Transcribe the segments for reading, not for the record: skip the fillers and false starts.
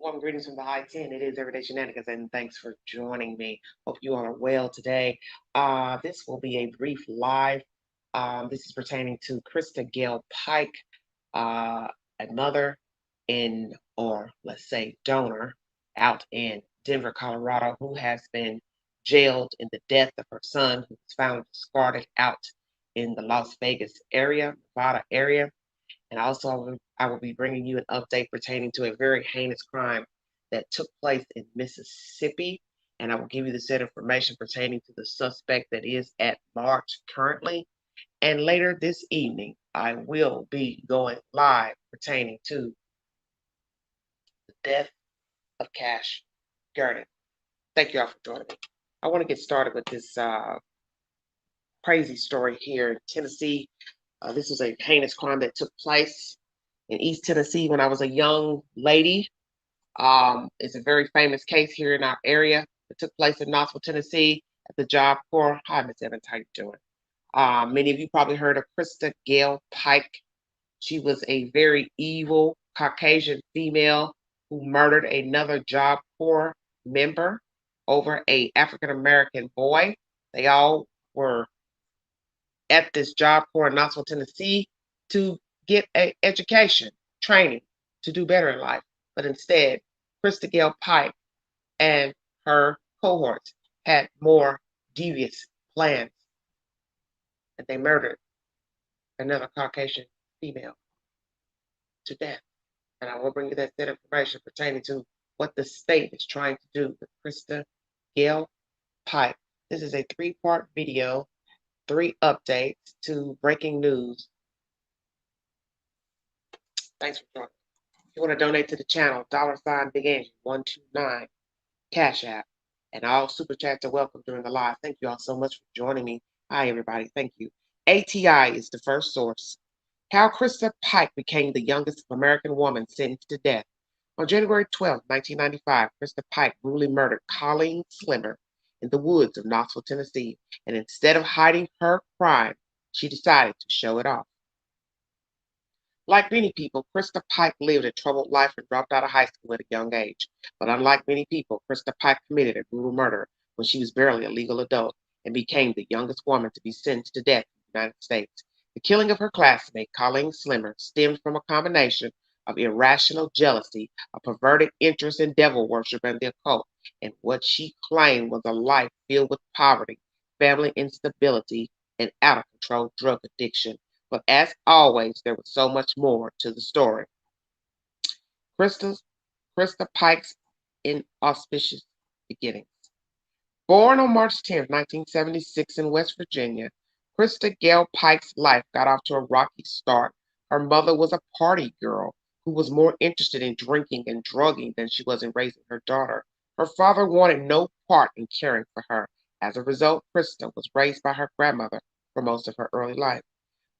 Warm greetings from the high 10. It is Everyday Shenanigans, and thanks for joining me. Hope you all are well today. This will be a brief live. This is pertaining to Christa Gail Pike, uh, a mother or let's say donor, out in Denver, Colorado, who has been jailed in the death of her son, who was found discarded out in the Las Vegas area, Nevada area. And also, I will be bringing you an update pertaining to a very heinous crime that took place in Mississippi. And I will give you the said information pertaining to the suspect that is at large currently. And later this evening, I will be going live pertaining to the death of Cash Gurdon. Thank you all for joining me. I want to get started with this crazy story here in Tennessee. This was a heinous crime that took place in East Tennessee when I was a young lady. It's a very famous case here in our area. It took place in Knoxville, Tennessee at the Job Corps. Hi, Miss Evans, how you doing? Many of you probably heard of Christa Gail Pike. She was a very evil Caucasian female who murdered another Job Corps member over a African American boy. They all were at this Job Corps in Knoxville, Tennessee to get an education, training to do better in life. But instead, Christa Gail Pike and her cohorts had more devious plans, and they murdered another Caucasian female to death. And I will bring you that information pertaining to what the state is trying to do with Christa Gail Pike. This is a 3-part video, 3 updates to breaking news. Thanks for joining. If you want to donate to the channel, $ Big Angie 129 Cash App, and all super chats are welcome during the live. Thank you all so much for joining me. Hi, everybody. Thank you. ATI is the first source. How Christa Pike became the youngest American woman sentenced to death. On January 12, 1995, Christa Pike brutally murdered Colleen Slimmer in the woods of Knoxville, Tennessee, and instead of hiding her crime, she decided to show it off. Like many people, Christa Pike lived a troubled life and dropped out of high school at a young age. But unlike many people, Christa Pike committed a brutal murder when she was barely a legal adult and became the youngest woman to be sentenced to death in the United States. The killing of her classmate, Colleen Slimmer, stemmed from a combination of irrational jealousy, a perverted interest in devil worship and the occult, and what she claimed was a life filled with poverty, family instability, and out of control drug addiction. But as always, there was so much more to the story. Christa Pike's inauspicious beginnings. Born on March 10, 1976 in West Virginia, Christa Gail Pike's life got off to a rocky start. Her mother was a party girl who was more interested in drinking and drugging than she was in raising her daughter. Her father wanted no part in caring for her. As a result, Christa was raised by her grandmother for most of her early life.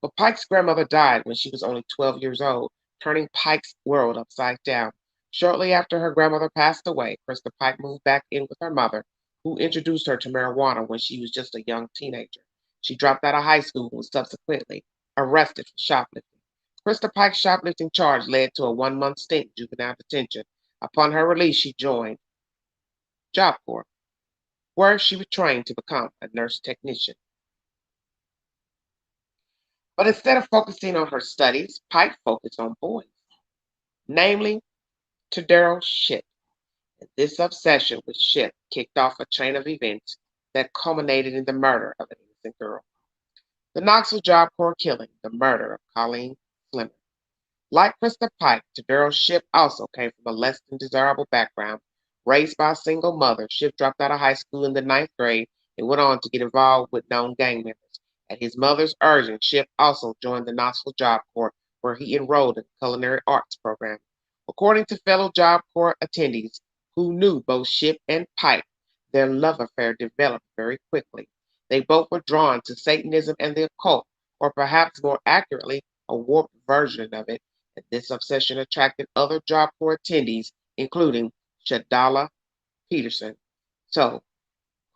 But Pike's grandmother died when she was only 12 years old, turning Pike's world upside down. Shortly after her grandmother passed away, Christa Pike moved back in with her mother, who introduced her to marijuana when she was just a young teenager. She dropped out of high school and was subsequently arrested for shoplifting. Christa Pike's shoplifting charge led to a 1-month stint in juvenile detention. Upon her release, she joined Job Corps, where she was trained to become a nurse technician. But instead of focusing on her studies, Pike focused on boys, namely to Daryl Shipp. And this obsession with Shipp kicked off a chain of events that culminated in the murder of an innocent girl. The Knoxville Job Corps killing, the murder of Colleen Slimmer. Like Christa Pike, Daryl Shipp also came from a less than desirable background. Raised by a single mother, Shipp dropped out of high school in the 9th grade and went on to get involved with known gang members. At his mother's urging, Shipp also joined the Knoxville Job Corps, where he enrolled in the culinary arts program. According to fellow Job Corps attendees who knew both Shipp and Pike, their love affair developed very quickly. They both were drawn to Satanism and the occult, or perhaps more accurately, a warped version of it, and this obsession attracted other Job Corps attendees, including Shadala Peterson. So,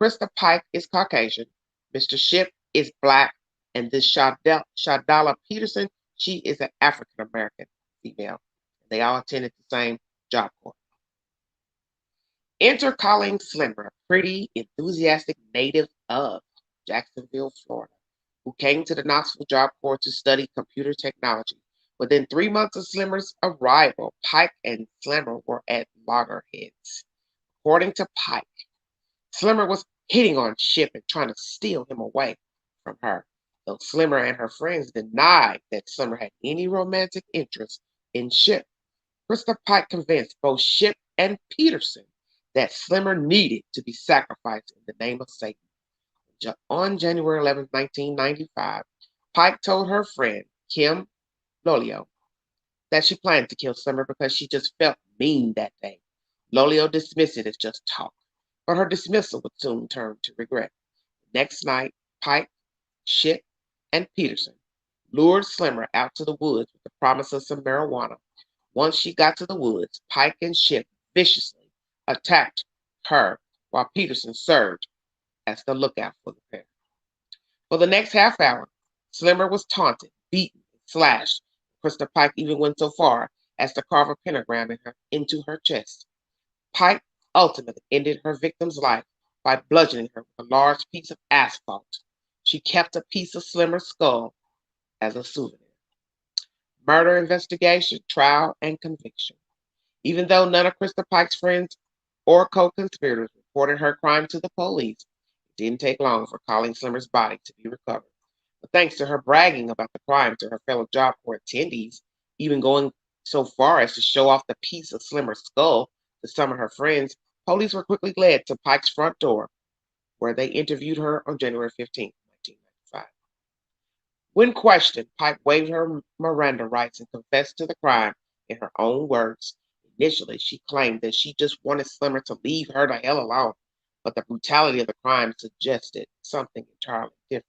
Christa Pike is Caucasian, Mr. Shipp is Black, and this Shadala Peterson, she is an African American female. They all attended the same Job Corps. Enter Colleen Slimmer, a pretty, enthusiastic native of Jacksonville, Florida, who came to the Knoxville Job Corps to study computer technology. Within 3 months of Slimmer's arrival, Pike and Slimmer were at loggerheads. According to Pike, Slimmer was hitting on Ship and trying to steal him away from her, though Slimmer and her friends denied that Slimmer had any romantic interest in Ship. Christa Pike convinced both Ship and Peterson that Slimmer needed to be sacrificed in the name of Satan. On January 11, 1995, Pike told her friend, Kim Lolio, that she planned to kill Slimmer because she just felt mean that day. Lolio dismissed it as just talk, but her dismissal would soon turn to regret. Next night, Pike, Ship, and Peterson lured Slimmer out to the woods with the promise of some marijuana. Once she got to the woods, Pike and Ship viciously attacked her while Peterson served as the lookout for the pair. For the next half hour, Slimmer was taunted, beaten, and slashed. Christa Pike even went so far as to carve a pentagram into her chest. Pike ultimately ended her victim's life by bludgeoning her with a large piece of asphalt. She kept a piece of Slimmer's skull as a souvenir. Murder investigation, trial, and conviction. Even though none of Christa Pike's friends or co-conspirators reported her crime to the police, it didn't take long for Colleen Slimmer's body to be recovered. But thanks to her bragging about the crime to her fellow Job Corps attendees, even going so far as to show off the piece of Slimmer's skull to some of her friends, police were quickly led to Pike's front door, where they interviewed her on January 15, 1995. When questioned, Pike waived her Miranda rights and confessed to the crime in her own words. Initially, she claimed that she just wanted Slimmer to leave her the hell alone, but the brutality of the crime suggested something entirely different.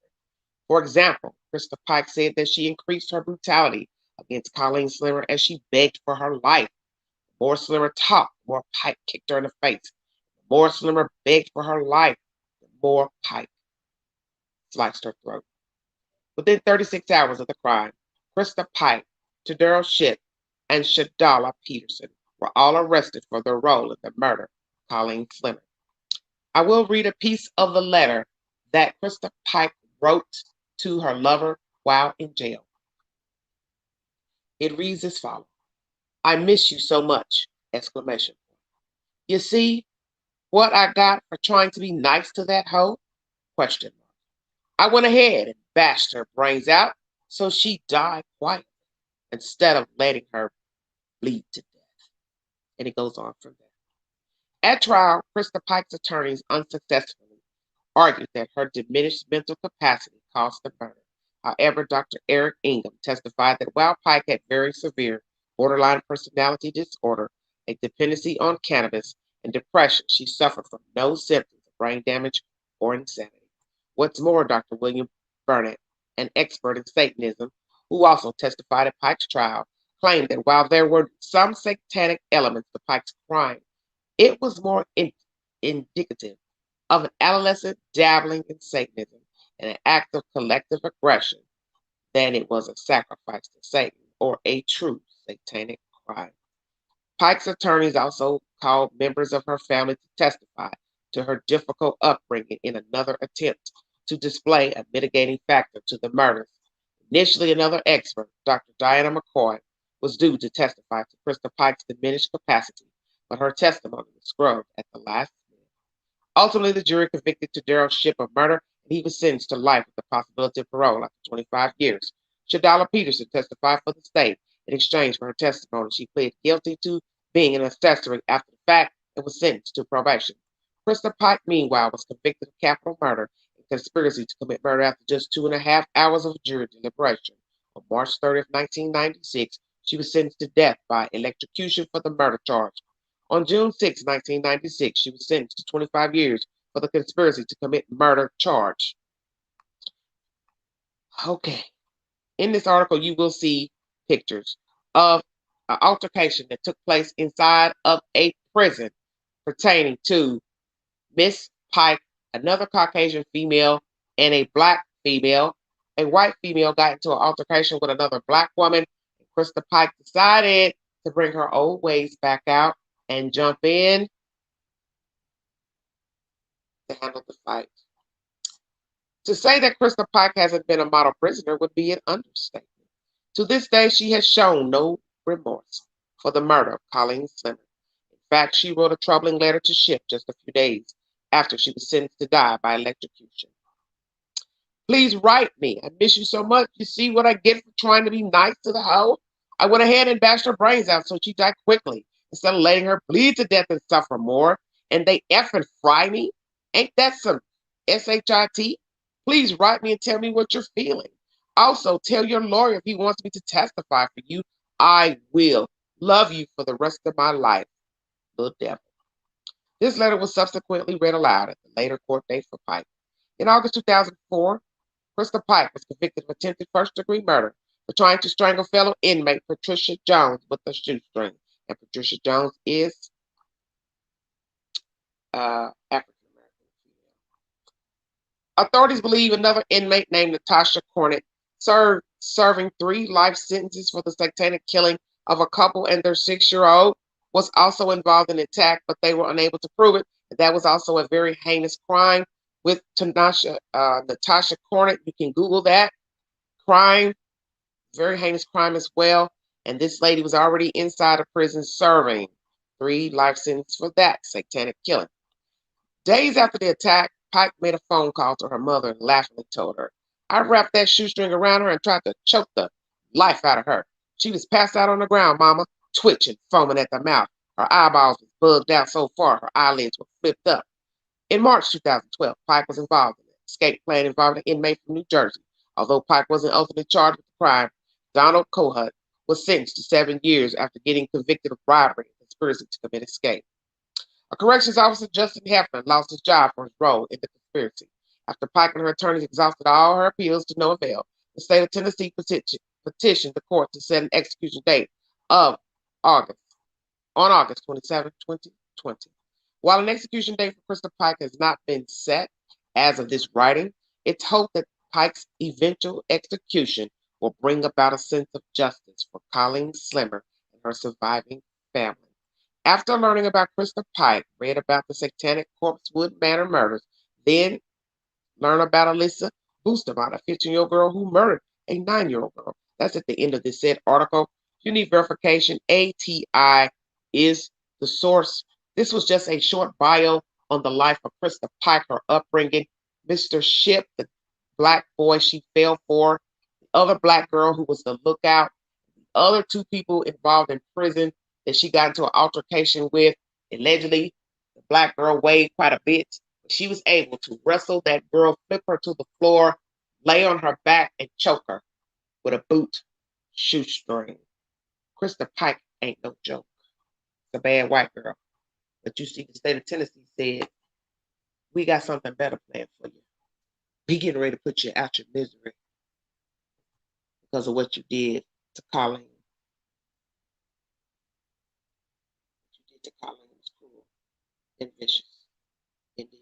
For example, Christa Pike said that she increased her brutality against Colleen Slimmer as she begged for her life. The more Slimmer talked, the more Pike kicked her in the face. The more Slimmer begged for her life, the more Pike sliced her throat. Within 36 hours of the crime, Christa Pike, Tadero Ship, and Shadala Peterson were all arrested for their role in the murder of Colleen Slimmer. I will read a piece of the letter that Christa Pike wrote to her lover while in jail. It reads as follows: I miss you so much! Exclamation point. You see what I got for trying to be nice to that hoe? Question mark. I went ahead and bashed her brains out so she died quietly instead of letting her bleed to death. And it goes on from there. At trial, Christa Pike's attorneys unsuccessfully argued that her diminished mental capacity caused the murder. However, Dr. Eric Ingham testified that while Pike had very severe borderline personality disorder, a dependency on cannabis, and depression, she suffered from no symptoms of brain damage or insanity. What's more, Dr. William Burnett, an expert in Satanism, who also testified at Pike's trial, claimed that while there were some satanic elements to Pike's crime, it was more indicative of an adolescent dabbling in Satanism and an act of collective aggression than it was a sacrifice to Satan or a true satanic crime. Pike's attorneys also called members of her family to testify to her difficult upbringing in another attempt to display a mitigating factor to the murders. Initially, another expert, Dr. Diana McCoy, was due to testify to Christa Pike's diminished capacity, but her testimony was scrubbed at the last minute. Ultimately, the jury convicted Tadero Ship of murder, and he was sentenced to life with the possibility of parole after 25 years. Shadala Peterson testified for the state. In exchange for her testimony, she pleaded guilty to being an accessory after the fact and was sentenced to probation. Christa Pike, meanwhile, was convicted of capital murder and conspiracy to commit murder after just 2.5 hours of jury deliberation. On March 30th, 1996, she was sentenced to death by electrocution for the murder charge. On June 6, 1996, she was sentenced to 25 years for the conspiracy to commit murder charge. Okay. In this article, you will see pictures of an altercation that took place inside of a prison pertaining to Miss Pike, another Caucasian female, and a black female. A white female got into an altercation with another black woman. And Christa Pike decided to bring her old ways back out and jump in to handle the fight. To say that Christa Pike hasn't been a model prisoner would be an understatement. To this day, she has shown no remorse for the murder of Colleen Slimmer. In fact, she wrote a troubling letter to Schiff just a few days after she was sentenced to die by electrocution. Please write me. I miss you so much. You see what I get for trying to be nice to the hoe? I went ahead and bashed her brains out so she died quickly instead of letting her bleed to death and suffer more. And they effing fry me? Ain't that some SHIT? Please write me and tell me what you're feeling. Also, tell your lawyer if he wants me to testify for you. I will. Love you for the rest of my life. Little devil. This letter was subsequently read aloud at the later court date for Pike. In August 2004, Christa Pike was convicted of attempted first-degree murder for trying to strangle fellow inmate Patricia Jones with a shoestring. And Patricia Jones is African American. Authorities believe another inmate named Natasha Cornett serving 3 life sentences for the satanic killing of a couple and their 6-year-old was also involved in the attack, but they were unable to prove it. That was also a very heinous crime with Natasha Cornett. You can Google that crime, very heinous crime as well. And this lady was already inside a prison serving 3 life sentences for that satanic killing. Days after the attack, Pike made a phone call to her mother and laughingly told her, I wrapped that shoestring around her and tried to choke the life out of her. She was passed out on the ground, Mama, twitching, foaming at the mouth. Her eyeballs was bugged out so far her eyelids were flipped up. In March 2012, Pike was involved in an escape plan involving an inmate from New Jersey. Although Pike wasn't ultimately charged with the crime, Donald Kohut was sentenced to 7 years after getting convicted of bribery and conspiracy to commit escape. A corrections officer, Justin Hefner, lost his job for his role in the conspiracy. After Pike and her attorneys exhausted all her appeals to no avail, the state of Tennessee petitioned the court to set an execution date of August 27, 2020. While an execution date for Christa Pike has not been set as of this writing, it's hoped that Pike's eventual execution will bring about a sense of justice for Colleen Slimmer and her surviving family. After learning about Christa Pike, read about the satanic Corpsewood Manor murders, then learn about Alyssa Bustamante, a 15-year-old girl who murdered a 9-year-old girl. That's at the end of this said article. You need verification. ATI is the source. This was just a short bio on the life of Christa Pike, her upbringing, Mr. Ship, the black boy she fell for, the other black girl who was the lookout, the other 2 people involved in prison that she got into an altercation with. Allegedly, the black girl weighed quite a bit. But she was able to wrestle that girl, flip her to the floor, lay on her back, and choke her with a boot shoestring. Christa Pike ain't no joke. It's a bad white girl. But you see, the state of Tennessee said, we got something better planned for you. We getting ready to put you out your misery because of what you did to Colleen. What you did to Colleen was cruel and vicious. Indeed.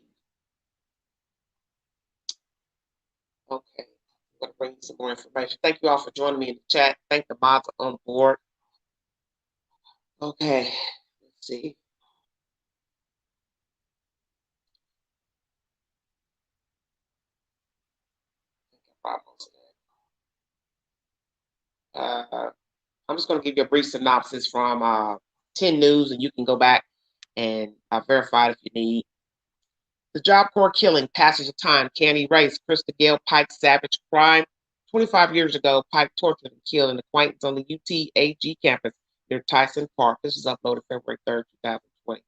Okay. I'm going to bring you some more information. Thank you all for joining me in the chat. Thank the mods on board. Okay. Let's see. I'm just going to give you a brief synopsis from 10 News, and you can go back and verify it if you need. The Job Corps killing, passage of time, can't erase Christa Gail Pike's savage crime. 25 years ago, Pike tortured and killed an acquaintance on the UTAG campus near Tyson Park. This was uploaded February 3rd, 2020.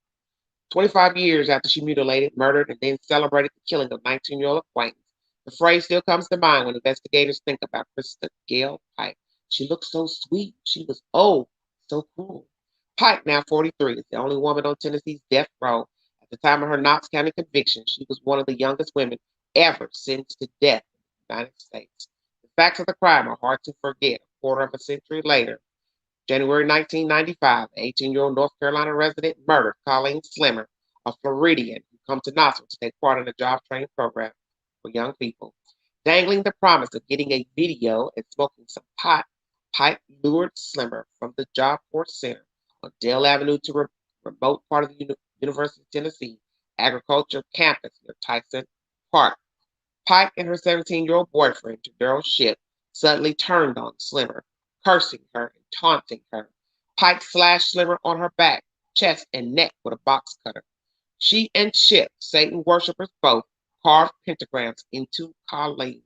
25 years after she mutilated, murdered, and then celebrated the killing of 19-year-old acquaintance, the phrase still comes to mind when investigators think about Christa Gail Pike. She looked so sweet. She was, so cruel. Pike, now 43, is the only woman on Tennessee's death row. At the time of her Knox County conviction, she was one of the youngest women ever sentenced to death in the United States. The facts of the crime are hard to forget. A quarter of a century later, January 1995, 18-year-old North Carolina resident murdered Colleen Slimmer, a Floridian who come to Knoxville to take part in a job training program for young people. Dangling the promise of getting a video and smoking some pot, Pike lured Slimmer from the Job Corps Center on Dale Avenue to a remote part of the University of Tennessee agriculture campus near Tyson Park. Pike and her 17-year-old boyfriend, Daryl Shipp, suddenly turned on Slimmer, cursing her and taunting her. Pike slashed Slimmer on her back, chest, and neck with a box cutter. She and Shipp, Satan worshippers both, carved pentagrams into Colleen.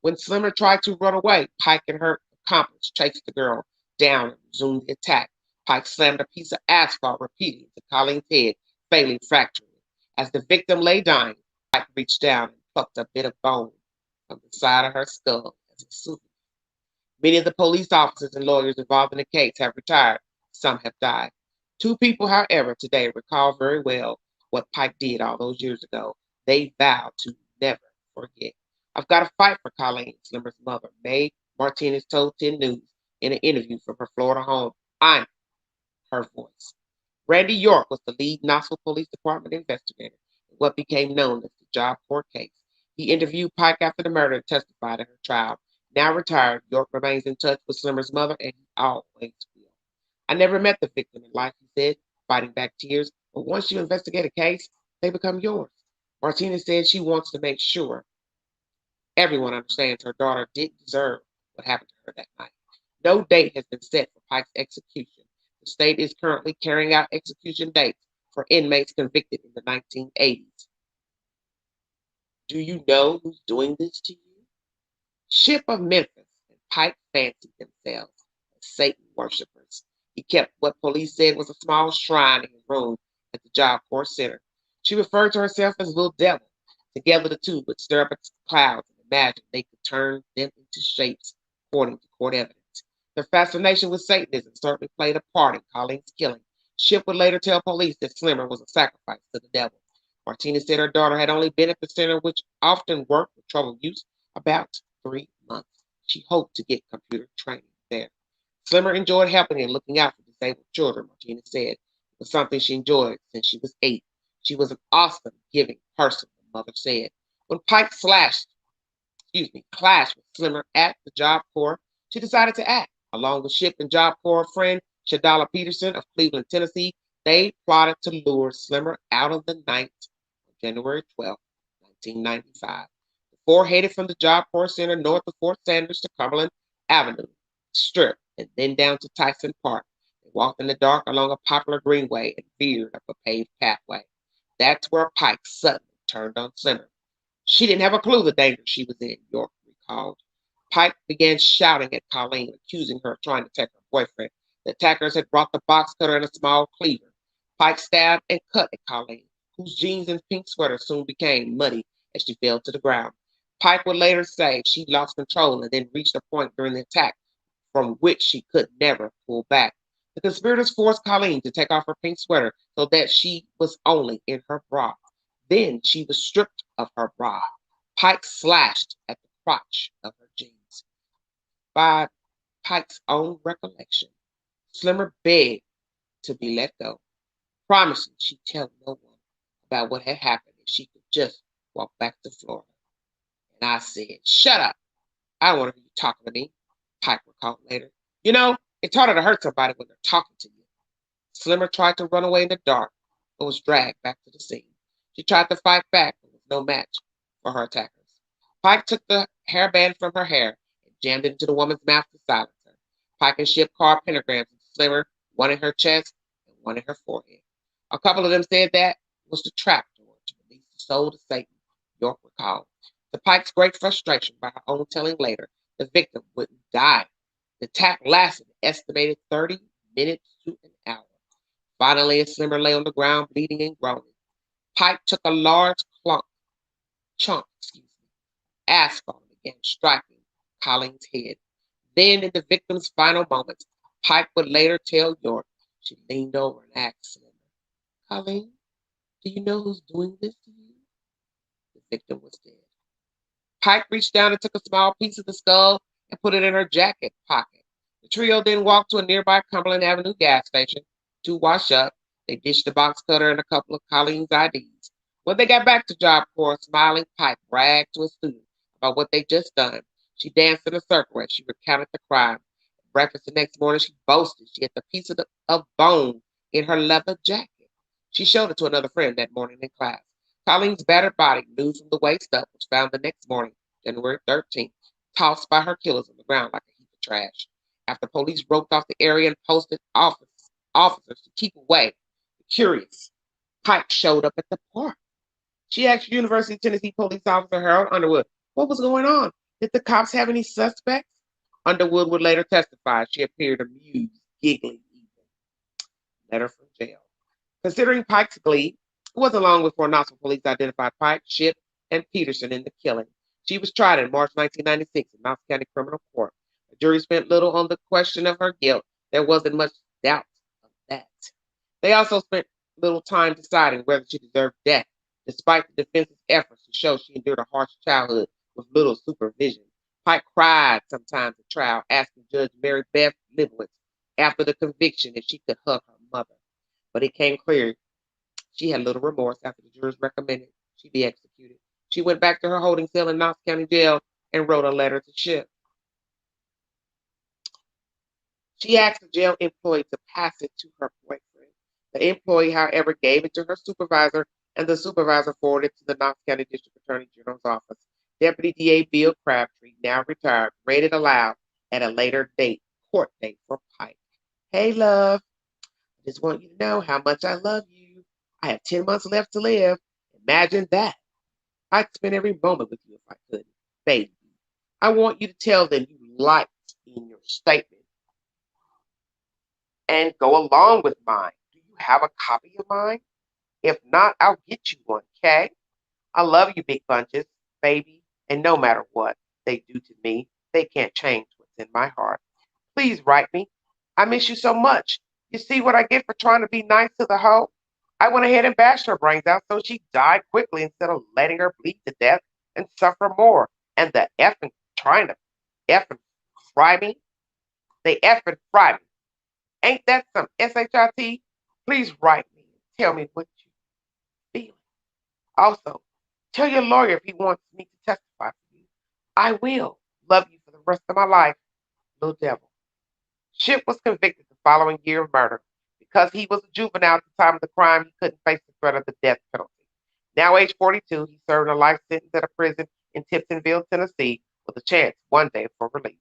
When Slimmer tried to run away, Pike and her accomplice chased the girl down and resumed the attack. Pike slammed a piece of asphalt repeatedly to Colleen's head, fatally fracturing it. As the victim lay dying, Pike reached down and plucked a bit of bone from the side of her skull as a souvenir. Many of the police officers and lawyers involved in the case have retired. Some have died. Two people, however, today recall very well what Pike did all those years ago. They vowed to never forget. I've got to fight for Colleen, Slimmer's mother, Mae Martinez told 10 News in an interview from her Florida home. I'm her voice. Randy York was the lead Knoxville Police Department investigator in what became known as the Job Corps case. He interviewed Pike after the murder and testified at her trial. Now retired, York remains in touch with Slimmer's mother, and he always will. I never met the victim in life, he said, fighting back tears, but once you investigate a case, they become yours. Martinez said she wants to make sure everyone understands her daughter didn't deserve what happened to her that night. No date has been set for Pike's execution. The state is currently carrying out execution dates for inmates convicted in the 1980s. Do you know who's doing this to you? Shipp of Memphis and Pike fancied themselves as Satan worshippers. He kept what police said was a small shrine in his room at the Job Corps Center. She referred to herself as Little Devil. Together the two would stir up the clouds and imagine they could turn them into shapes, according to court evidence. Their fascination with Satanism certainly played a part in Colleen's killing. Shipp would later tell police that Slimmer was a sacrifice to the devil. Martinez said her daughter had only been at the center, which often worked with troubled youth, about 3 months. She hoped to get computer training there. Slimmer enjoyed helping and looking out for disabled children, Martinez said. It was something she enjoyed since she was 8. She was an awesome, giving person, the mother said. When Pike clashed with Slimmer at the Job Corps, she decided to act. Along with Shipp and Job Corps friend Shadala Peterson of Cleveland, Tennessee, they plotted to lure Slimmer out of the night on January 12, 1995. The four headed from the Job Corps Center north of Fort Sanders to Cumberland Avenue Strip and then down to Tyson Park. They walked in the dark along a popular greenway and veered up a paved pathway. That's where Pike suddenly turned on Slimmer. She didn't have a clue the danger she was in, York recalled. Pike began shouting at Colleen, accusing her of trying to take her boyfriend. The attackers had brought the box cutter and a small cleaver. Pike stabbed and cut at Colleen, whose jeans and pink sweater soon became muddy as she fell to the ground. Pike would later say she lost control and then reached a point during the attack from which she could never pull back. The conspirators forced Colleen to take off her pink sweater so that she was only in her bra. Then she was stripped of her bra. Pike slashed at the crotch of her jeans. By Pike's own recollection, Slimmer begged to be let go, promising she'd tell no one about what had happened and she could just walk back to Florida. And I said, shut up. I don't want to hear you talking to me, Pike recalled later. You know, it's harder to hurt somebody when they're talking to you. Slimmer tried to run away in the dark, but was dragged back to the scene. She tried to fight back, but was no match for her attackers. Pike took the hairband from her hair and jammed it into the woman's mouth to silence her. Pike and Shipp carved pentagrams into Slimmer, one in her chest and one in her forehead. A couple of them said that was the trap door to release the soul to Satan, York recalled. To Pike's great frustration, by her own telling later, the victim wouldn't die. The attack lasted an estimated 30 minutes to an hour. Finally, as Slimmer lay on the ground, bleeding and groaning, Pike took a large chunk, asphalt and began striking Colleen's head. Then, in the victim's final moments, Pike would later tell York she leaned over and asked Slimmer, Colleen, do you know who's doing this to you? The victim was dead. Pike reached down and took a small piece of the skull and put it in her jacket pocket. The trio then walked to a nearby Cumberland Avenue gas station to wash up. They dished the box cutter and a couple of Colleen's IDs. When they got back to Job Corps, smiling Pike bragged to a student about what they'd just done. She danced in a circle as she recounted the crime. At breakfast the next morning, she boasted she had the piece of bone in her leather jacket. She showed it to another friend that morning in class. Colleen's battered body, nude from the waist up, was found the next morning, January 13th, tossed by her killers on the ground like a heap of trash. After police roped off the area and posted officers to keep away the curious, Pike showed up at the park. She asked University of Tennessee police officer Harold Underwood what was going on. Did the cops have any suspects? Underwood would later testify she appeared amused, giggling even. Letter from jail. Considering Pike's glee, it wasn't long before Knoxville police identified Pike, Shipp, and Peterson in the killing. She was tried in March 1996 in Knox County Criminal Court. The jury spent little on the question of her guilt. There wasn't much doubt of that. They also spent little time deciding whether she deserved death, despite the defense's efforts to show she endured a harsh childhood with little supervision. Pike cried sometimes at trial, asking Judge Mary Beth Leibowitz after the conviction if she could hug her mother. But it came clear she had little remorse after the jurors recommended she be executed. She went back to her holding cell in Knox County Jail and wrote a letter to Shipp. She asked the jail employee to pass it to her boyfriend. The employee, however, gave it to her supervisor, and the supervisor forwarded it to the Knox County District Attorney General's office. Deputy DA Bill Crabtree, now retired, read it aloud at a later court date for Pike. Hey, love, I just want you to know how much I love you. I have 10 months left to live. Imagine that. I'd spend every moment with you if I could. Baby, I want you to tell them you liked in your statement and go along with mine. Do you have a copy of mine? If not, I'll get you one, okay? I love you, big bunches, baby, and no matter what they do to me, they can't change what's in my heart. Please write me. I miss you so much. You see what I get for trying to be nice to the hoe? I went ahead and bashed her brains out so she died quickly instead of letting her bleed to death and suffer more. And the effing trying to effing fry me. They effing fry me. Ain't that some SHIT? Please write me and tell me what you feel. Also, tell your lawyer if he wants me to testify for you. I will love you for the rest of my life, little devil. Shipp was convicted the following year of murder. Because he was a juvenile at the time of the crime, he couldn't face the threat of the death penalty. Now age 42, he served a life sentence at a prison in Tiptonville, Tennessee, with a chance one day for release.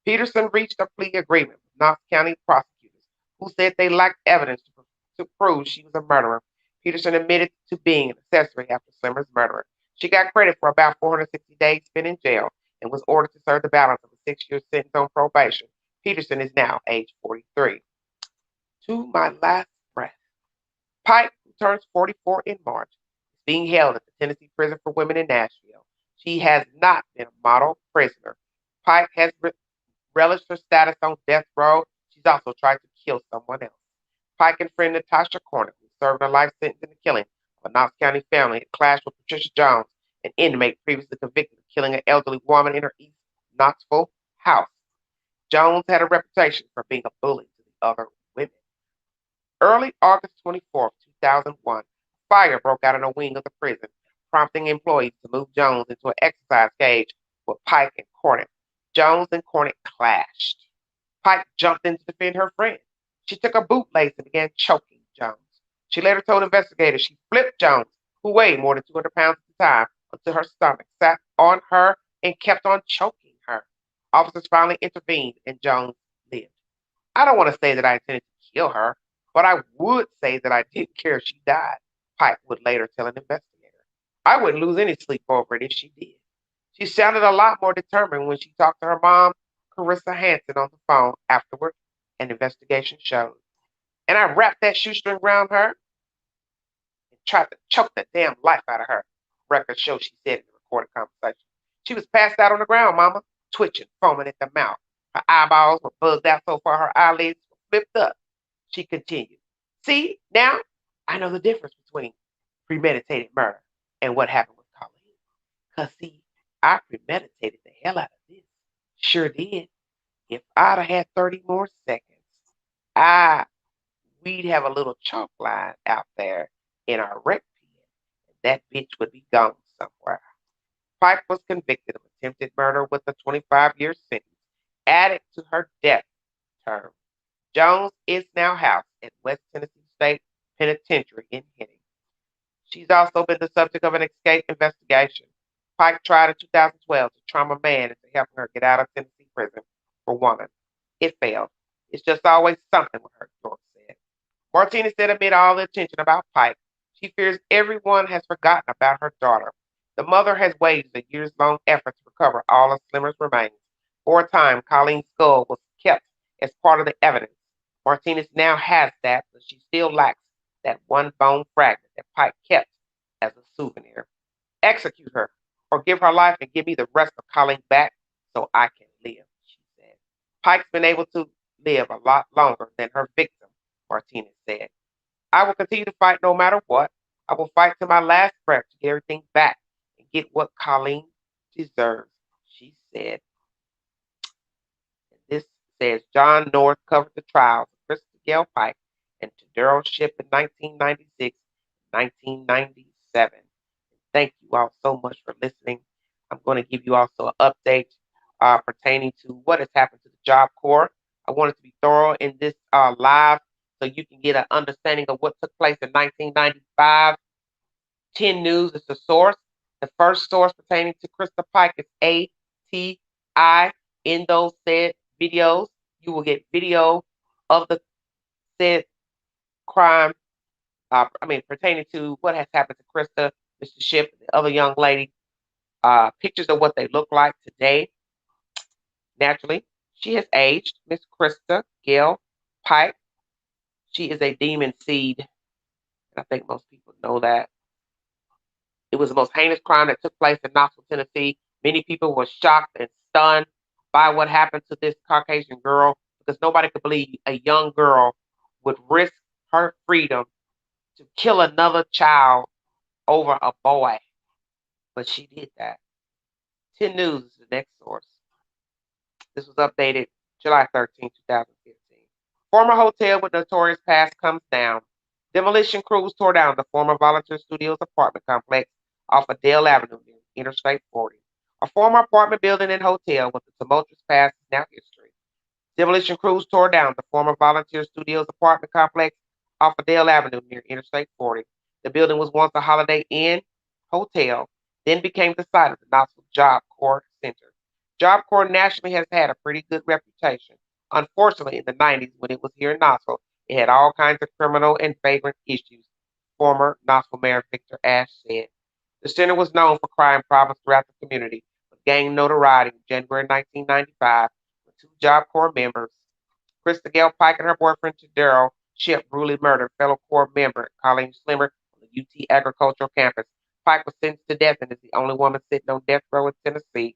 Peterson reached a plea agreement with Knox County prosecutors, who said they lacked evidence to prove she was a murderer. Peterson admitted to being an accessory after Slimmer's murder. She got credit for about 460 days spent in jail and was ordered to serve the balance of a 6-year sentence on probation. Peterson is now age 43. To my last breath. Pike, who turns 44 in March, is being held at the Tennessee Prison for Women in Nashville. She has not been a model prisoner. Pike has relished her status on death row. She's also tried to kill someone else. Pike and friend Natasha Cornick, who served a life sentence in the killing of a Knox County family, had clashed with Patricia Jones, an inmate previously convicted of killing an elderly woman in her East Knoxville house. Jones had a reputation for being a bully to the other women. Early August 24, 2001, fire broke out in a wing of the prison, prompting employees to move Jones into an exercise cage with Pike and Cornick. Jones and Cornick clashed. Pike jumped in to defend her friend. She took a bootlace and began choking Jones. She later told investigators she flipped Jones, who weighed more than 200 pounds at the time, until her stomach, sat on her, and kept on choking her. Officers finally intervened, and Jones lived. I don't want to say that I intended to kill her, but I would say that I didn't care if she died, Pike would later tell an investigator. I wouldn't lose any sleep over it if she did. She sounded a lot more determined when she talked to her mom, Carissa Hansen, on the phone afterward, an investigation showed. And I wrapped that shoestring around her and tried to choke the damn life out of her. Records show she said in the recorded conversation. She was passed out on the ground, Mama, twitching, foaming at the mouth. Her eyeballs were bugged out so far her eyelids were flipped up. She continued. See, now I know the difference between premeditated murder and what happened with Colleen. Because, see, I premeditated the hell out of this. Sure did. If I'd have had 30 more seconds, we'd have a little chalk line out there in our rec pen. And that bitch would be gone somewhere. Pike was convicted of attempted murder with a 25-year sentence added to her death term. Jones is now housed at West Tennessee State Penitentiary in Henning. She's also been the subject of an escape investigation. Pike tried in 2012 to trauma man into helping her get out of Tennessee prison for woman. It failed. It's just always something with her, George said. Martinez said amid all the attention about Pike, she fears everyone has forgotten about her daughter. The mother has waged a years-long effort to recover all of Slimmer's remains. For a time, Colleen's skull was kept as part of the evidence. Martinez now has that, but she still lacks that one bone fragment that Pike kept as a souvenir. Execute her, or give her life and give me the rest of Colleen back so I can live, she said. Pike's been able to live a lot longer than her victim, Martinez said. I will continue to fight no matter what. I will fight to my last breath to get everything back and get what Colleen deserves, she said. And this says John North covered the trials of Christa Gail Pike and Daryl Ship in 1996 1997. Thank you all so much for listening. I'm going to give you also an update pertaining to what has happened to the Job Corps. I wanted to be thorough in this live so you can get an understanding of what took place in 1995. 10 News is the source. The first source pertaining to Christa Pike is ATI. In those said videos, you will get video of the said crime, pertaining to what has happened to Christa, Mr. Ship, the other young lady, pictures of what they look like today. Naturally, she has aged. Miss Christa Gail Pike. She is a demon seed. And I think most people know that. It was the most heinous crime that took place in Knoxville, Tennessee. Many people were shocked and stunned by what happened to this Caucasian girl because nobody could believe a young girl would risk her freedom to kill another child over a boy. But she did that. 10 News is the next source. This was updated July 13, 2015. Former hotel with notorious past comes down. Demolition crews tore down the former Volunteer Studios apartment complex off of Dale Avenue near Interstate 40. A former apartment building and hotel with a tumultuous past is now history. Demolition crews tore down the former Volunteer Studios apartment complex off of Dale Avenue near Interstate 40. The building was once a Holiday Inn hotel, then became the site of the Knoxville Job Corps Center. Job Corps nationally has had a pretty good reputation. Unfortunately, in the 90s, when it was here in Knoxville, it had all kinds of criminal and vagrant issues, former Knoxville Mayor Victor Ashe said. The center was known for crime problems throughout the community, but gained notoriety in January 1995 when two Job Corps members, Christa Gail Pike and her boyfriend Daryl Ship, brutally murdered fellow Corps member Colleen Slimmer on the UT agricultural campus. Pike was sentenced to death and is the only woman sitting on death row in Tennessee.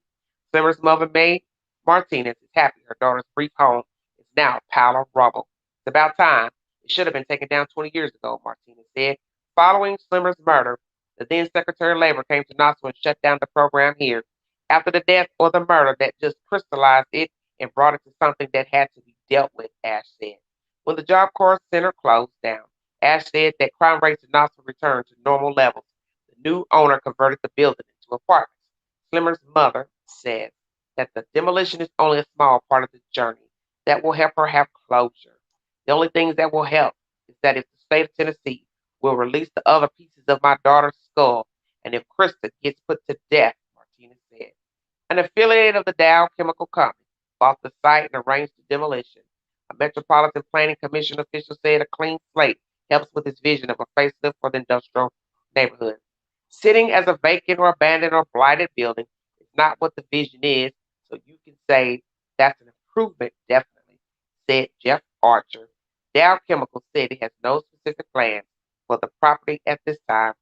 Slimmer's mother, May Martinez, is happy her daughter's brief home is now a pile of rubble. It's about time. It should have been taken down 20 years ago, Martinez said. Following Slimmer's murder, the then Secretary of Labor came to Knoxville and shut down the program here. After the death or the murder, that just crystallized it and brought it to something that had to be dealt with, Ashe said. When the Job Corps Center closed down, Ashe said that crime rates in Knoxville returned to normal levels. The new owner converted the building into apartments. Slimmer's mother said that the demolition is only a small part of the journey that will help her have closure. The only things that will help is that if the state of Tennessee will release the other pieces of my daughter's skull, and if Christa gets put to death, Martinez said. An affiliate of the Dow Chemical Company bought the site and arranged the demolition. A Metropolitan Planning Commission official said a clean slate helps with his vision of a facelift for the industrial neighborhood. Sitting as a vacant or abandoned or blighted building is not what the vision is, so you can say that's an improvement, definitely, said Jeff Archer. Dow Chemical said it has no specific plans for the property at this time.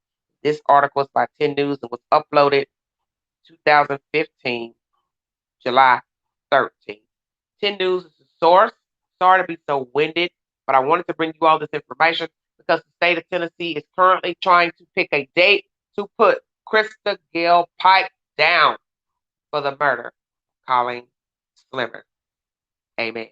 This article is by 10 News and was uploaded 2015, July 13th. 10 News is the source. Sorry to be so winded, but I wanted to bring you all this information because the state of Tennessee is currently trying to pick a date to put Christa Gail Pike down for the murder of Colleen Slimmer. Amen.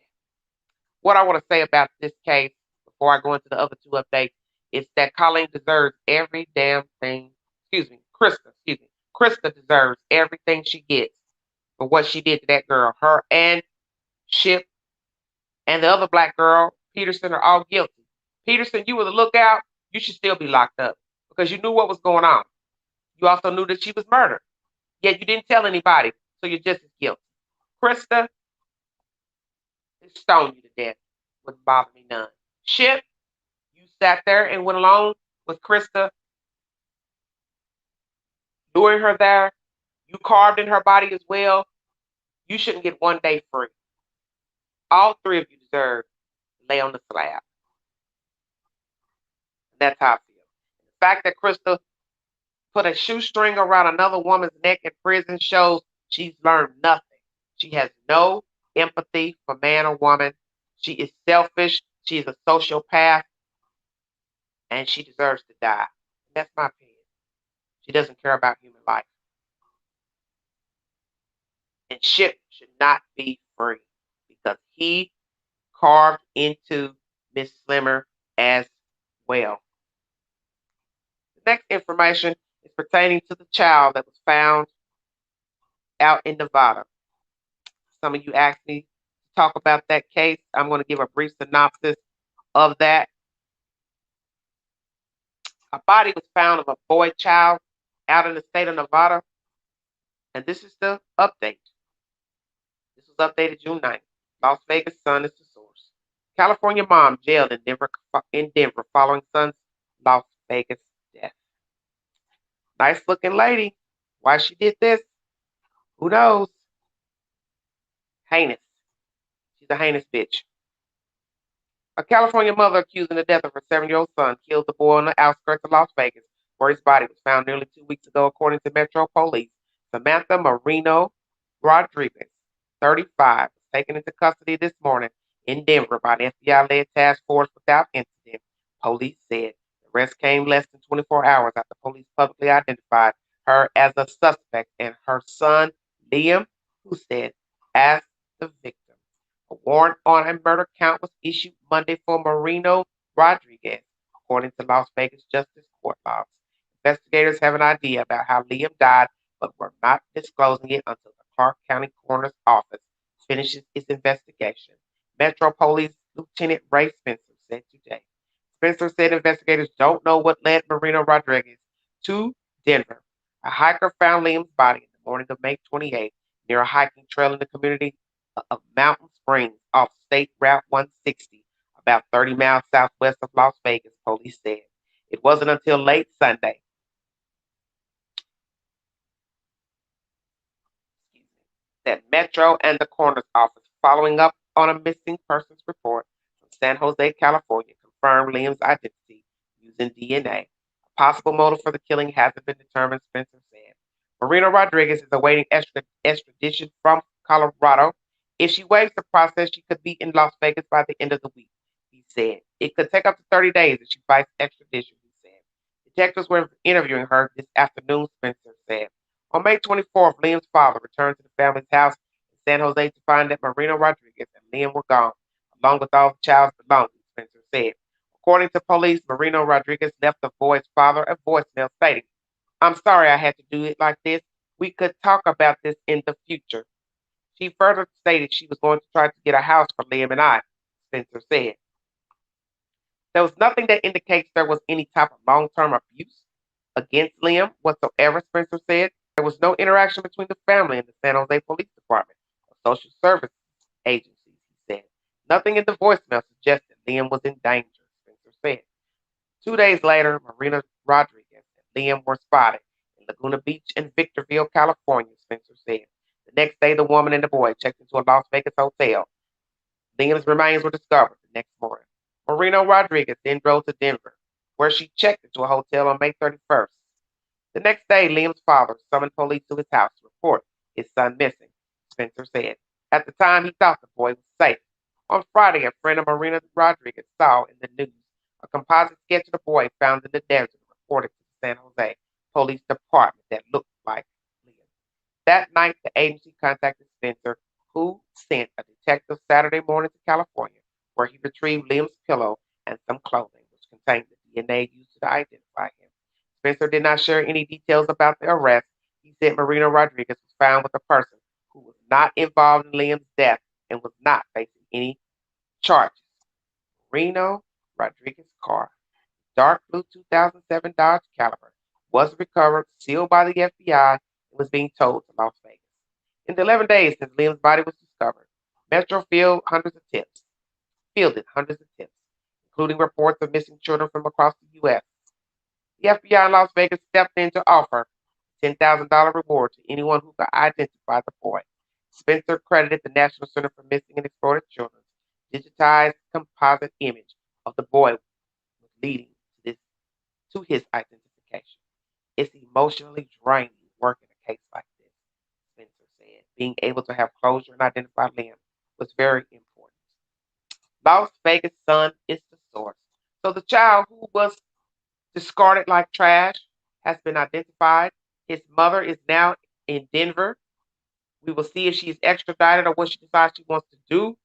What I want to say about this case before I go into the other two updates is that Colleen deserves every damn thing. Christa deserves everything she gets for what she did to that girl. Her and Ship and the other black girl, Peterson, are all guilty. Peterson, you were the lookout. You should still be locked up because you knew what was going on. You also knew that she was murdered, yet you didn't tell anybody, so you're just as guilty. Christa, they stoned you to death. Wouldn't bother me none. Chip, you sat there and went along with Christa, luring her there. You carved in her body as well. You shouldn't get 1 day free. All three of you deserve to lay on the slab. That's how I feel. The fact that Christa put a shoestring around another woman's neck in prison shows she's learned nothing. She has no empathy for man or woman. She is selfish. She is a sociopath, and she deserves to die. That's my opinion. She doesn't care about human life. And Chip should not be free because he carved into Miss Slimmer as well. The next information is pertaining to the child that was found out in Nevada. Some of you asked me to talk about that case. I'm going to give a brief synopsis of that. A body was found of a boy child out in the state of Nevada, and this is the update. This was updated June 9th. Las Vegas Sun is the source. California mom jailed in Denver following son's Las Vegas death. Nice looking lady. Why she did this? Who knows? Heinous. She's a heinous bitch. A California mother accusing the death of her 7-year-old son killed the boy on the outskirts of Las Vegas, where his body was found nearly 2 weeks ago, according to Metro Police. Samantha Marino Rodriguez, 35, was taken into custody this morning in Denver by an FBI-led task force without incident, police said. The arrest came less than 24 hours after police publicly identified her as a suspect and her son, Liam Husted, as the victim. A warrant on a murder count was issued Monday for Marino Rodriguez, according to Las Vegas Justice Court logs. Investigators have an idea about how Liam died, but were not disclosing it until the Clark County Coroner's Office finishes its investigation. Metro Police Lieutenant Ray Spencer said today. Spencer said investigators don't know what led Marino Rodriguez to Denver. A hiker found Liam's body in the morning of May 28th near a hiking trail in the community of Mountain Springs off State Route 160, about 30 miles southwest of Las Vegas, police said. It wasn't until late Sunday that Metro and the coroner's office, following up on a missing persons report from San Jose, California, confirmed Liam's identity using DNA. A possible motive for the killing hasn't been determined, Spencer said. Marina Rodriguez is awaiting extradition from Colorado. If she waives the process, she could be in Las Vegas by the end of the week, he said. It could take up to 30 days if she fights extradition, he said. Detectives were interviewing her this afternoon, Spencer said. On May 24th, Liam's father returned to the family's house in San Jose to find that Marino Rodriguez and Liam were gone, along with all the child's belongings, Spencer said. According to police, Marino Rodriguez left the boy's father a voicemail stating, "I'm sorry I had to do it like this. We could talk about this in the future." She further stated she was going to try to get a house for Liam and I, Spencer said. There was nothing that indicates there was any type of long-term abuse against Liam whatsoever, Spencer said. There was no interaction between the family and the San Jose Police Department or social services agencies, he said. Nothing in the voicemail suggested Liam was in danger, Spencer said. 2 days later, Marina Rodriguez and Liam were spotted in Laguna Beach and Victorville, California, Spencer said. The next day, the woman and the boy checked into a Las Vegas hotel. Liam's remains were discovered the next morning. Marino Rodriguez then drove to Denver, where she checked into a hotel on May 31st. The next day, Liam's father summoned police to his house to report his son missing, Spencer said. At the time, he thought the boy was safe. On Friday, a friend of Marina Rodriguez saw in the news a composite sketch of the boy found in the desert and reported to the San Jose Police Department that looked like Liam. That night, the agency contacted Spencer, who sent a detective Saturday morning to California, where he retrieved Liam's pillow and some clothing, which contained the DNA used to identify him. Spencer did not share any details about the arrest. He said Marino Rodriguez was found with a person who was not involved in Liam's death and was not facing any charges. Marino Rodriguez's car dark blue 2007 Dodge Caliber was recovered, sealed by the FBI, and was being towed to Las Vegas. In the 11 days since Liam's body was discovered, Metro fielded hundreds of tips, including reports of missing children from across the U.S. The FBI in Las Vegas stepped in to offer a $10,000 reward to anyone who could identify the boy. Spencer credited the National Center for Missing and Exploited Children's digitized composite image of the boy leading to his identification. It's emotionally draining working a case like this, Spencer said. Being able to have closure and identify Liam was very important. Las Vegas Sun is the source. So the child who was discarded like trash has been identified. His mother is now in Denver. We will see if she is extradited or what she decides she wants to do.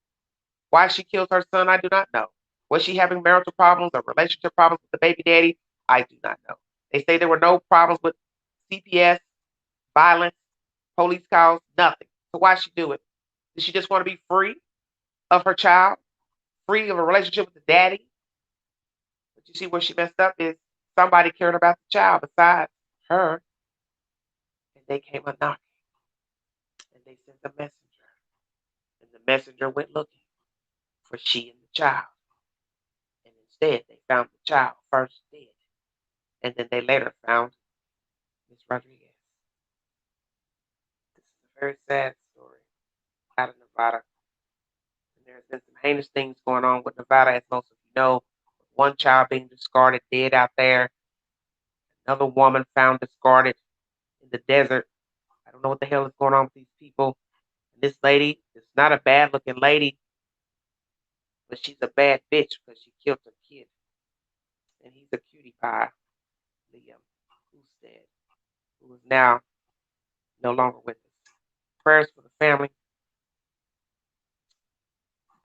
Why she killed her son, I do not know. Was she having marital problems or relationship problems with the baby daddy? I do not know. They say there were no problems with CPS, violence, police calls, nothing. So why she do it? Did she just want to be free of her child, free of a relationship with the daddy? But you see where she messed up is somebody cared about the child besides her, and they came a knocking, and they sent a messenger, and the messenger went looking for she and the child, and instead they found the child first dead, and then they later found Miss Rodriguez. This is a very sad story out of Nevada. And there's been some heinous things going on with Nevada, as most of you know. One child being discarded dead out there, another woman found discarded in the desert. I don't know what the hell is going on with these people. And this lady is not a bad looking lady, but she's a bad bitch because she killed her kid. And he's a cutie pie, Liam, who's dead, who is now no longer with us. Prayers for the family.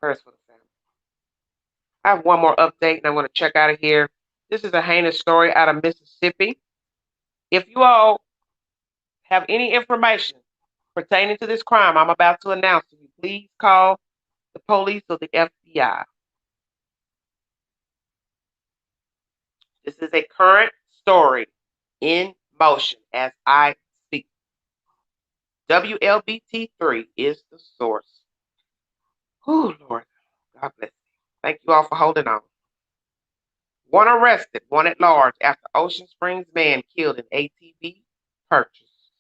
Prayers for the family. I have one more update and I'm going to check out of here. This is a heinous story out of Mississippi. If you all have any information pertaining to this crime I'm about to announce to you, please call the police or the FBI. This is a current story in motion as I speak. WLBT3 is the source. Oh, Lord. God bless you. Thank you all for holding on. One arrested, one at large after Ocean Springs man killed in ATV purchase.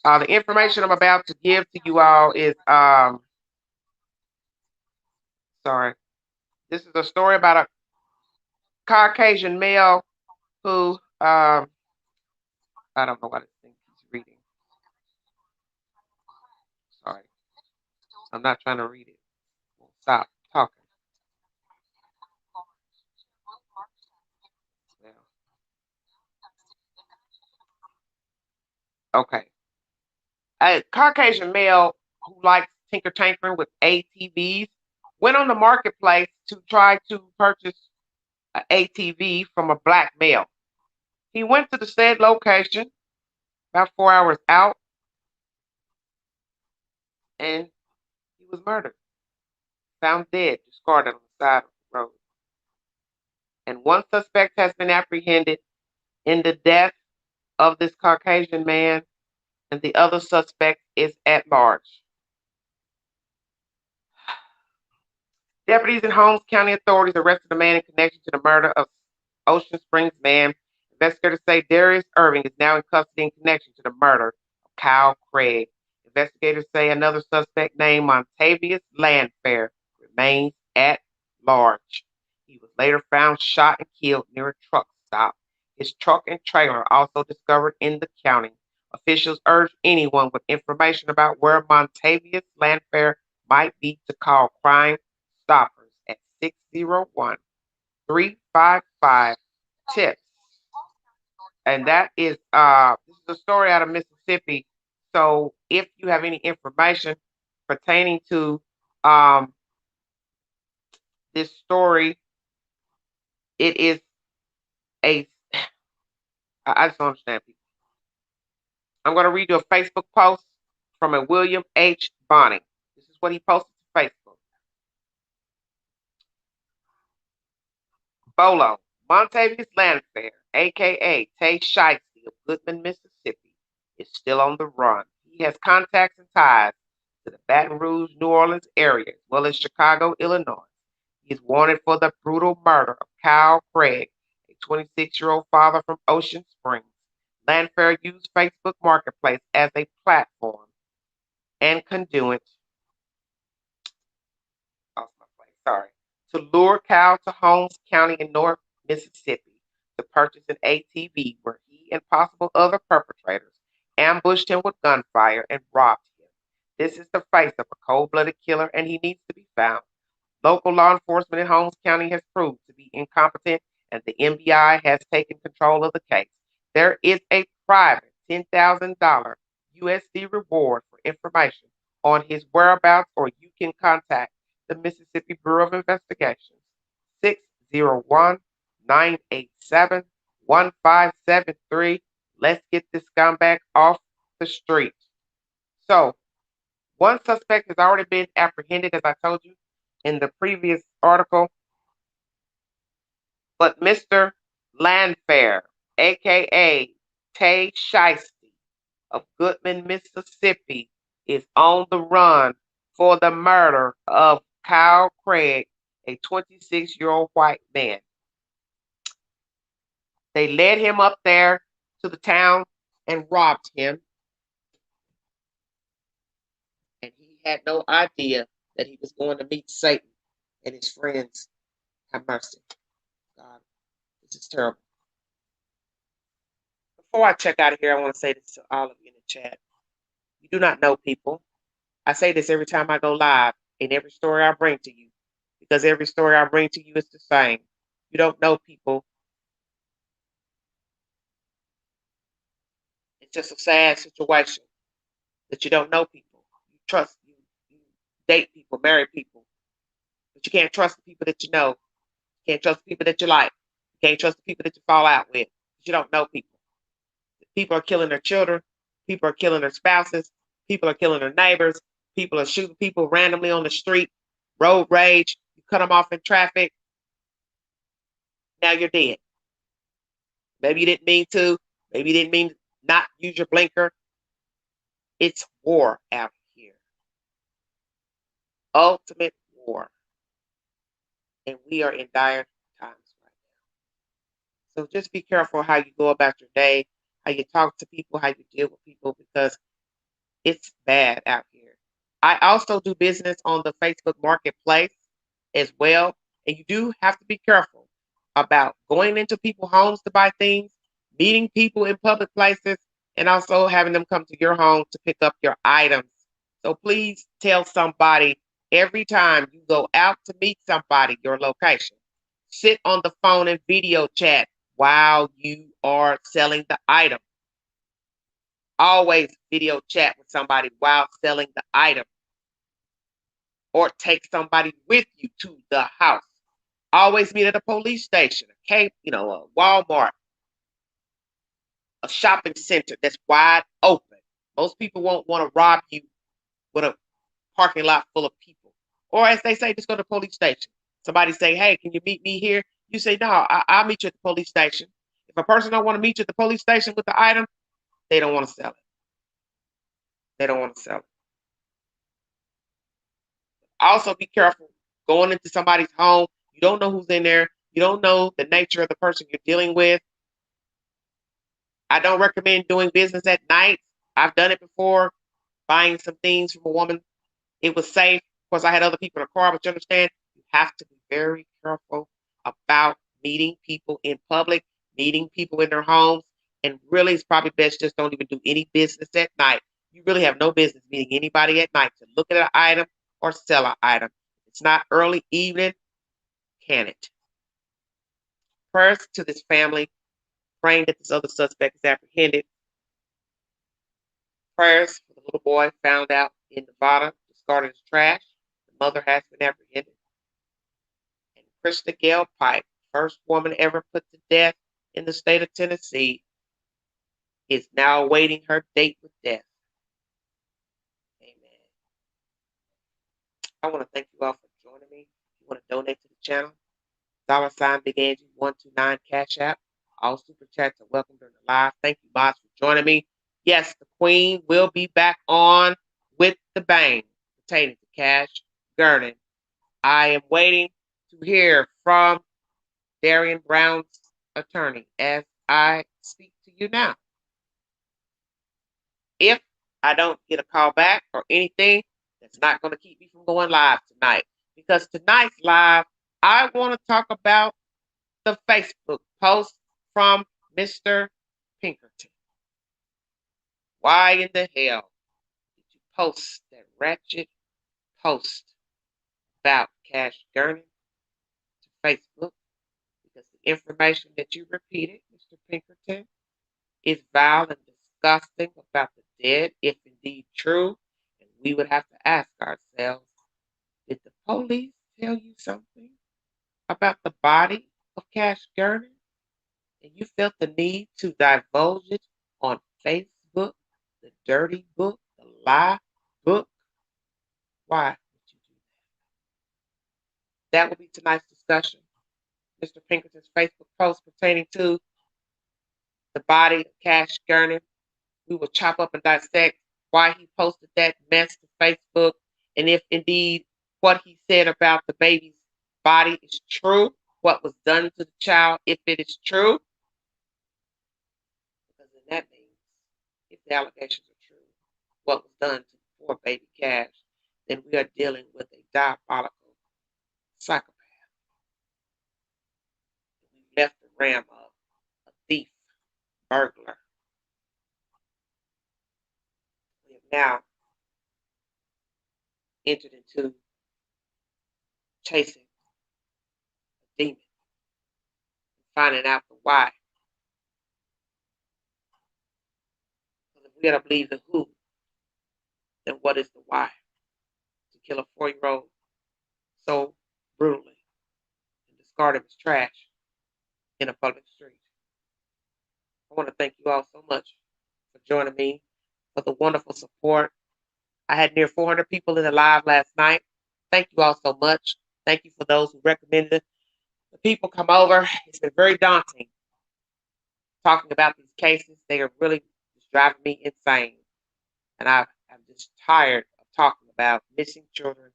The information I'm about to give to you all is, sorry. This is a story about a Caucasian male who, I don't know what I think he's reading. Sorry. I'm not trying to read it. Stop talking. Yeah. Okay. A Caucasian male who likes tinker tankering with ATVs went on the marketplace to try to purchase an ATV from a black male. He went to the said location about 4 hours out and he was murdered, found dead, discarded on the side of the road. And one suspect has been apprehended in the death of this Caucasian man, and the other suspect is at large. Deputies and Holmes County authorities arrested a man in connection to the murder of Ocean Springs man. Investigators say Darius Irving is now in custody in connection to the murder of Kyle Craig. Investigators say another suspect named Montavious Landfair remains at large. He was later found shot and killed near a truck stop. His truck and trailer also discovered in the county. Officials urge anyone with information about where Montavious Landfair might be to call Crime Stoppers at 601-355-TIPS. And that is this is a story out of Mississippi. So if you have any information pertaining to this story, it is a I just don't understand people. I'm going to read you a Facebook post from a William H. Bonnie. This is what he posted to Facebook. Bolo, Montavious Landfair, a.k.a. Tay Shiesty of Goodman, Mississippi, is still on the run. He has contacts and ties to the Baton Rouge, New Orleans area, as well as Chicago, Illinois. He is wanted for the brutal murder of Kyle Craig, a 26-year-old father from Ocean Springs. Landfair used Facebook Marketplace as a platform and conduit off my plate, sorry, to lure Cal to Holmes County in North Mississippi to purchase an ATV where he and possible other perpetrators ambushed him with gunfire and robbed him. This is the face of a cold-blooded killer, and he needs to be found. Local law enforcement in Holmes County has proved to be incompetent, and the MBI has taken control of the case. There is a private $10,000 USD reward for information on his whereabouts, or you can contact the Mississippi Bureau of Investigation, 601 987 1573. Let's get this scumbag off the street. So, one suspect has already been apprehended, as I told you in the previous article, but Mr. Landfair, aka Tay Shiesty of Goodman, Mississippi, is on the run for the murder of Kyle Craig, a 26-year-old white man. They led him up there to the town and robbed him, and he had no idea that he was going to meet Satan and his friends. Have mercy. God, this is terrible. Before I check out of here, I want to say this to all of you in the chat. You do not know people. I say this every time I go live in every story I bring to you, because every story I bring to you is the same. You don't know people. It's just a sad situation that you don't know people. You trust, you date people, marry people, but you can't trust the people that you know. You can't trust the people that you like. You can't trust the people that you fall out with. You don't know people. People are killing their children. People are killing their spouses. People are killing their neighbors. People are shooting people randomly on the street. Road rage. You cut them off in traffic. Now you're dead. Maybe you didn't mean to. Maybe you didn't mean to not use your blinker. It's war out here. Ultimate war. And we are in dire times right now. So just be careful how you go about your day, how you talk to people, how you deal with people, because it's bad out here. I also do business on the Facebook Marketplace as well. And you do have to be careful about going into people's homes to buy things, meeting people in public places, and also having them come to your home to pick up your items. So please tell somebody every time you go out to meet somebody your location. Sit on the phone and video chat while you are selling the item. Always video chat with somebody while selling the item. Or take somebody with you to the house. Always meet at a police station, a Walmart, a shopping center that's wide open. Most people won't want to rob you with a parking lot full of people. Or as they say, just go to the police station. Somebody say, hey, can you meet me here? You say, no, I'll meet you at the police station. If a person don't want to meet you at the police station with the item, they don't want to sell it. They don't want to sell it. Also be careful going into somebody's home. You don't know who's in there. You don't know the nature of the person you're dealing with. I don't recommend doing business at night. I've done it before, buying some things from a woman. It was safe. Of course, I had other people in the car, but you understand, you have to be very careful about meeting people in public, meeting people in their homes, and really it's probably best just don't even do any business at night. You really have no business meeting anybody at night to look at an item or sell an item. It's not early evening, can it? Prayers to this family, praying that this other suspect is apprehended. Prayers for the little boy found out in Nevada, discarded as trash. The mother has been apprehended. And Christa Gail Pike, first woman ever put to death in the state of Tennessee, is now awaiting her date with death. Amen. I want to thank you all for joining me. If you want to donate to the channel, $ Big Angie 129 Cash App. All super chats are welcome during the live. Thank you, boss, for joining me. Yes, the Queen will be back on with the bang pertaining to Cash Gurning. I am waiting to hear from Darian Brown's attorney as I speak to you now. If I don't get a call back or anything, that's not going to keep me from going live tonight. Because tonight's live, I want to talk about the Facebook post from Mr. Pinkerton. Why in the hell did you post that wretched post about Cash Gurney to Facebook? Because the information that you repeated, Mr. Pinkerton, is vile and disgusting about the dead, if indeed true. And we would have to ask ourselves, did the police tell you something about the body of Cash Gurney? And you felt the need to divulge it on Facebook, the dirty book, the lie book? Why would you do that? That will be tonight's discussion. Mr. Pinkerton's Facebook post pertaining to the body of Cash Gurney. We will chop up and dissect why he posted that mess to Facebook, and if indeed what he said about the baby's body is true, what was done to the child, if it is true. Because then that means if the allegations are true, what was done to the poor baby Cash, then we are dealing with a diabolical psychopath. We left the ram of a thief, burglar. We have now entered into chasing a demon, finding out the why. Because if we got to believe the who, then what is the why? To kill a 4-year-old so brutally and discard him as trash in a public street. I want to thank you all so much for joining me, for the wonderful support. I had near 400 people in the live last night. Thank you all so much. Thank you for those who recommended the people come over. It's been very daunting talking about these cases. They are really just driving me insane. And I'm just tired of talking about missing children,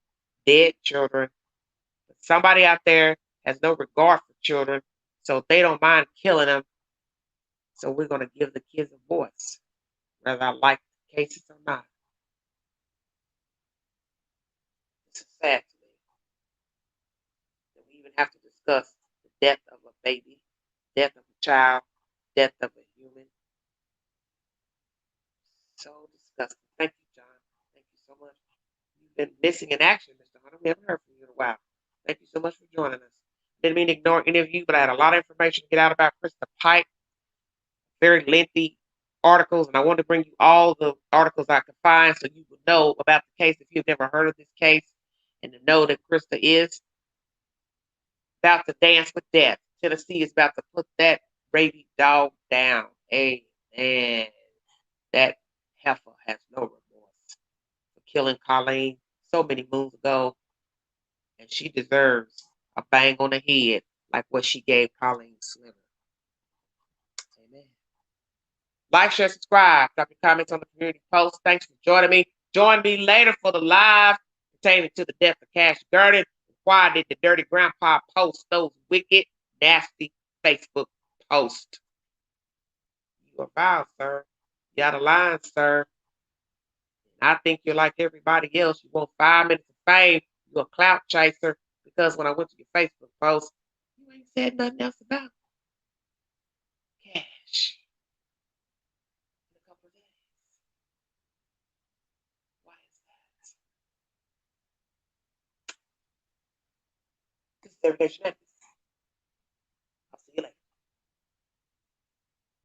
dead children. But somebody out there has no regard for children, so they don't mind killing them. So we're going to give the kids a voice, whether I like the cases or not. It's sad to me that we even have to discuss the death of a baby, death of a child, death of a human. So disgusting. Thank you, John. Thank you so much. You've been missing in action, Mr. Hunter. We haven't heard from you in a while. Thank you so much for joining us. Didn't mean to ignore any of you, but I had a lot of information to get out about Christa Pike. Very lengthy articles, and I wanted to bring you all the articles I could find so you would know about the case if you've never heard of this case, and to know that Christa is about to dance with death. Tennessee is about to put that baby dog down. Amen. That heifer has no remorse for killing Colleen so many moons ago, and she deserves a bang on the head like what she gave Colleen Sliver. Amen. Like, share, subscribe. Drop your comments on the community post. Thanks for joining me. Join me later for the live pertaining to the death of Cash Gurney. Why did the dirty grandpa post those wicked, nasty Facebook posts? You are foul, sir. You out of line, sir. I think you're like everybody else. You want 5 minutes of fame. You're a clout chaser. Because when I went to your Facebook post, you ain't said nothing else about Cash. In a couple of days. Why is that? This is Everyday Shenanigans.